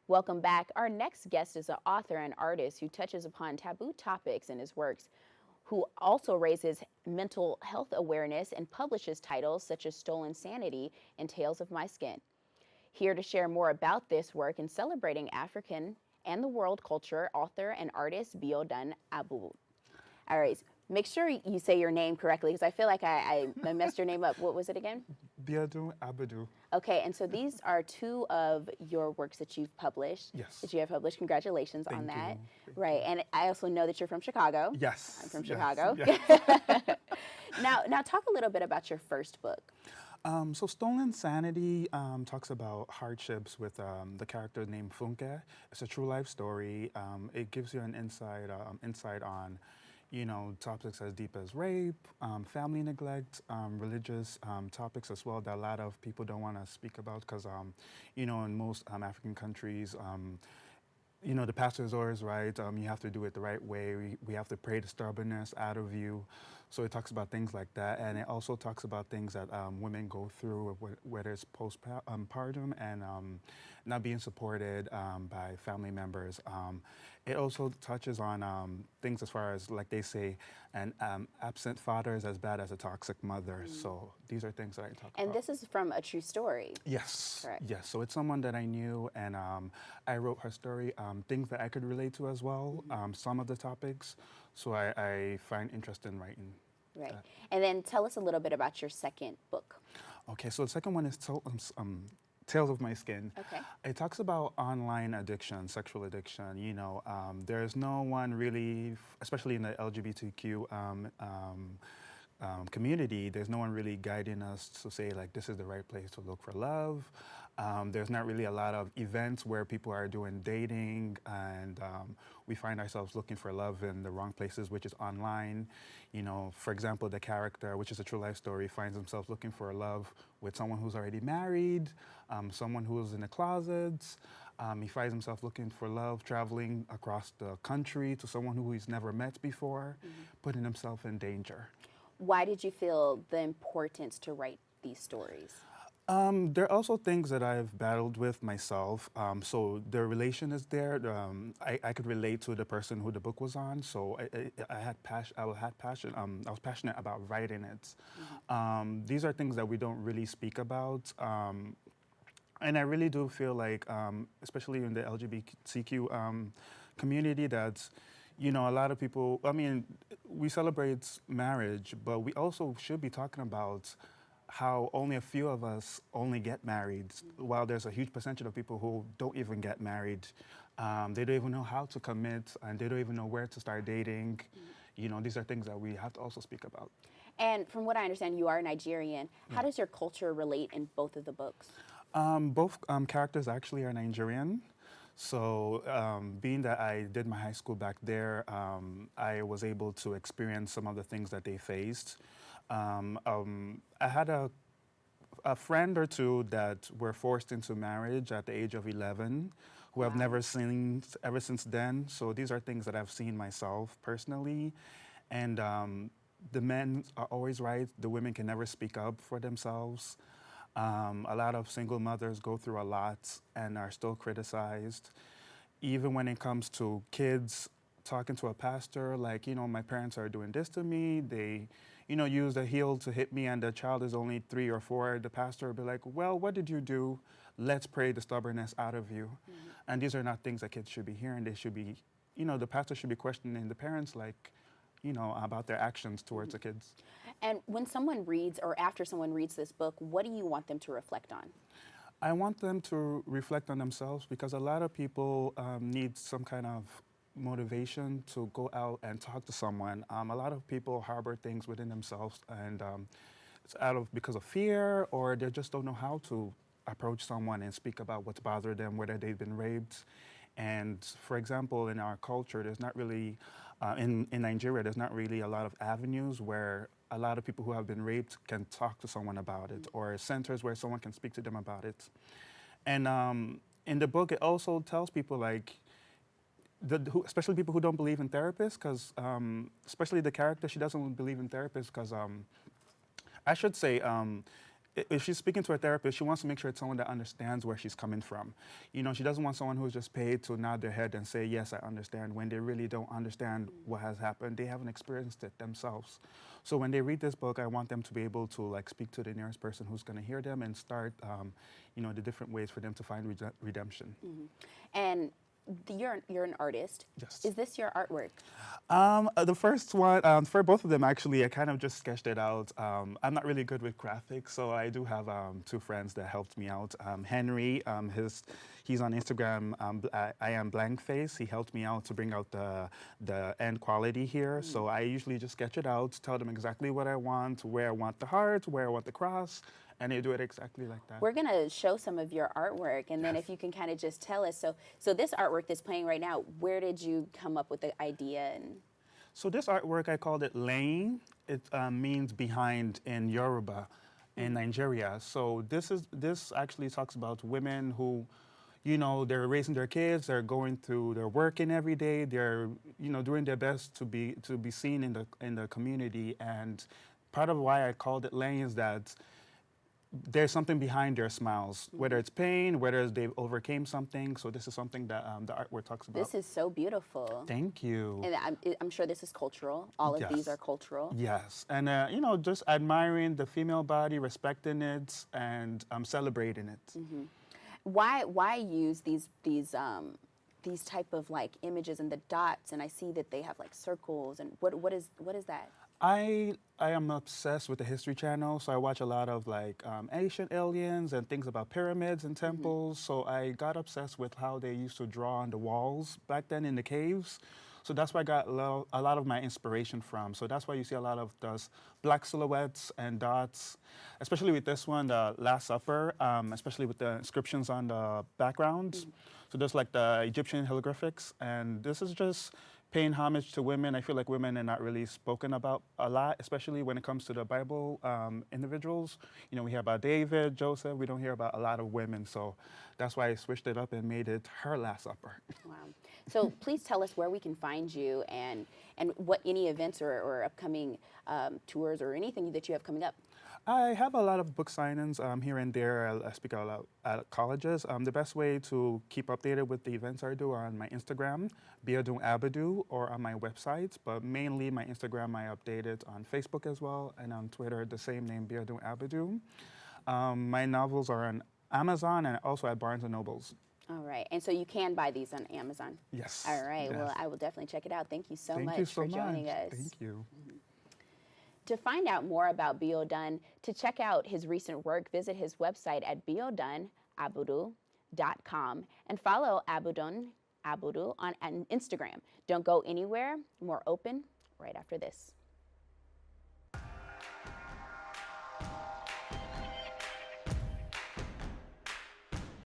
Welcome back. Our next guest is an author and artist who touches upon taboo topics in his works, who also raises mental health awareness and publishes titles such as Stolen Sanity and Tales of My Skin. Here to share more about this work and celebrating African and the world culture, author and artist Biodun Abudu. All right, make sure you say your name correctly because I feel like I messed your name up. What was it again? Biodun Abudu. Okay, and so these are two of your works that you've published. Yes. That you have published. Congratulations on Thank that. you. Right, and I also know that you're from Chicago. Yes. I'm from yes, Chicago. yes. Now talk a little bit about your first book. So Stolen Sanity talks about hardships with the character named Funke. It's a true life story. It gives you an insight on, topics as deep as rape, family neglect, religious topics as well that a lot of people don't want to speak about because, in most African countries, the pastor is always right. You have to do it the right way. We have to pray the stubbornness out of you. So it talks about things like that. And it also talks about things that women go through, whether it's postpartum and not being supported by family members. It also touches on things as far as, like they say, an absent father is as bad as a toxic mother. So these are things that I talk about. And this is from a true story. Yes. Correct. Yes. So it's someone that I knew, and I wrote her story, things that I could relate to as well, some of the topics. So I find interest in writing. Right. And then tell us a little bit about your second book. Okay. So the second one is Tales of My Skin. Okay. It talks about online addiction, sexual addiction. There's no one really, especially in the LGBTQ community, there's no one really guiding us to say, like, this is the right place to look for love. There's not really a lot of events where people are doing dating, and we find ourselves looking for love in the wrong places, which is online. For example, the character, which is a true life story, finds himself looking for love with someone who's already married, someone who's in the closets. He finds himself looking for love, traveling across the country to someone who he's never met before, putting himself in danger. Why did you feel the importance to write these stories? There are also things that I've battled with myself. So the relation is there. I could relate to the person who the book was on. So I had passion. I was passionate about writing it. These are things that we don't really speak about. And I really do feel like, especially in the LGBTQ community, that a lot of people. I mean, we celebrate marriage, but we also should be talking about how only a few of us only get married, while there's a huge percentage of people who don't even get married. They don't even know how to commit, and they don't even know where to start dating. These are things that we have to also speak about. And from what I understand, you are Nigerian. How does your culture relate in both of the books? Both characters actually are Nigerian. So being that I did my high school back there, I was able to experience some of the things that they faced. I had a friend or two that were forced into marriage at the age of 11, who I've never seen ever since then. So these are things that I've seen myself personally. And the men are always right. The women can never speak up for themselves. A lot of single mothers go through a lot and are still criticized. Even when it comes to kids talking to a pastor, like, my parents are doing this to me. They, use a heel to hit me, and the child is only 3 or 4. The pastor will be like, well, what did you do? Let's pray the stubbornness out of you. And these are not things that kids should be hearing. They should be, the pastor should be questioning the parents, like, about their actions towards the kids. And when someone reads, or after someone reads this book, what do you want them to reflect on? I want them to reflect on themselves, because a lot of people need some kind of motivation to go out and talk to someone. A lot of people harbor things within themselves, and it's because of fear, or they just don't know how to approach someone and speak about what's bothered them, whether they've been raped. And for example, in our culture, there's not really, in Nigeria, there's not really a lot of avenues where a lot of people who have been raped can talk to someone about it, or centers where someone can speak to them about it. And in the book, it also tells people, like, especially people who don't believe in therapists, because especially the character, she doesn't believe in therapists, because I should say, if she's speaking to a therapist, she wants to make sure it's someone that understands where she's coming from. You know, she doesn't want someone who's just paid to nod their head and say, yes, I understand, when they really don't understand what has happened. They haven't experienced it themselves. So when they read this book, I want them to be able to like speak to the nearest person who's going to hear them and start, you know, the different ways for them to find redemption. And you're an artist. Yes. Is this your artwork? The first one, for both of them, actually, I kind of just sketched it out. I'm not really good with graphics, so I do have two friends that helped me out. Henry, he's on Instagram, I am blank face. He helped me out to bring out the end quality here. So I usually just sketch it out, tell them exactly what I want, where I want the heart, where I want the cross, and they do it exactly like that. We're gonna show some of your artwork, and then if you can kind of just tell us. So this artwork that's playing right now, where did you come up with the idea? And so this artwork, I called it Lane. It means behind in Yoruba, in Nigeria. So this actually talks about women who, you know, they're raising their kids, they're working every day, they're, you know, doing their best to be seen in the community. And part of why I called it Lane is that there's something behind their smiles, whether it's pain, whether they've overcame something. So this is something that the artwork talks about. this is so beautiful. Thank you. And I'm sure this is cultural. All of these are cultural. Yes, and you know, just admiring the female body, respecting it, and celebrating it. Why use these type of like images and the dots? And I see that they have like circles. And what is that? I am obsessed with the History Channel, so I watch a lot of like ancient aliens and things about pyramids and temples. So I got obsessed with how they used to draw on the walls back then in the caves. So that's where I got a lot of my inspiration from. So that's why you see a lot of those black silhouettes and dots, especially with this one, the Last Supper, especially with the inscriptions on the background. So there's like the Egyptian hieroglyphics, and this is just paying homage to women. I feel like women are not really spoken about a lot, especially when it comes to the Bible individuals. You know, we hear about David, Joseph. We don't hear about a lot of women. So that's why I switched it up and made it her Last Supper. Wow. So please tell us where we can find you and what any events or upcoming tours or anything that you have coming up. I have a lot of book signings here and there. I speak a lot at colleges. The best way to keep updated with the events I do are on my Instagram, Biodun Abudu, or on my website. But mainly my Instagram, I update it on Facebook as well, and on Twitter, the same name, Biodun Abudu. My novels are on Amazon and also at Barnes & Nobles. All right. And so you can buy these on Amazon? Yes. All right. Yes. Well, I will definitely check it out. Thank you so Thank much you so for joining much. us. Thank you. To find out more about Biodun, to check out his recent work, visit his website at biodunabudu.com and follow Biodun Abudu on Instagram. Don't go anywhere. More open right after this.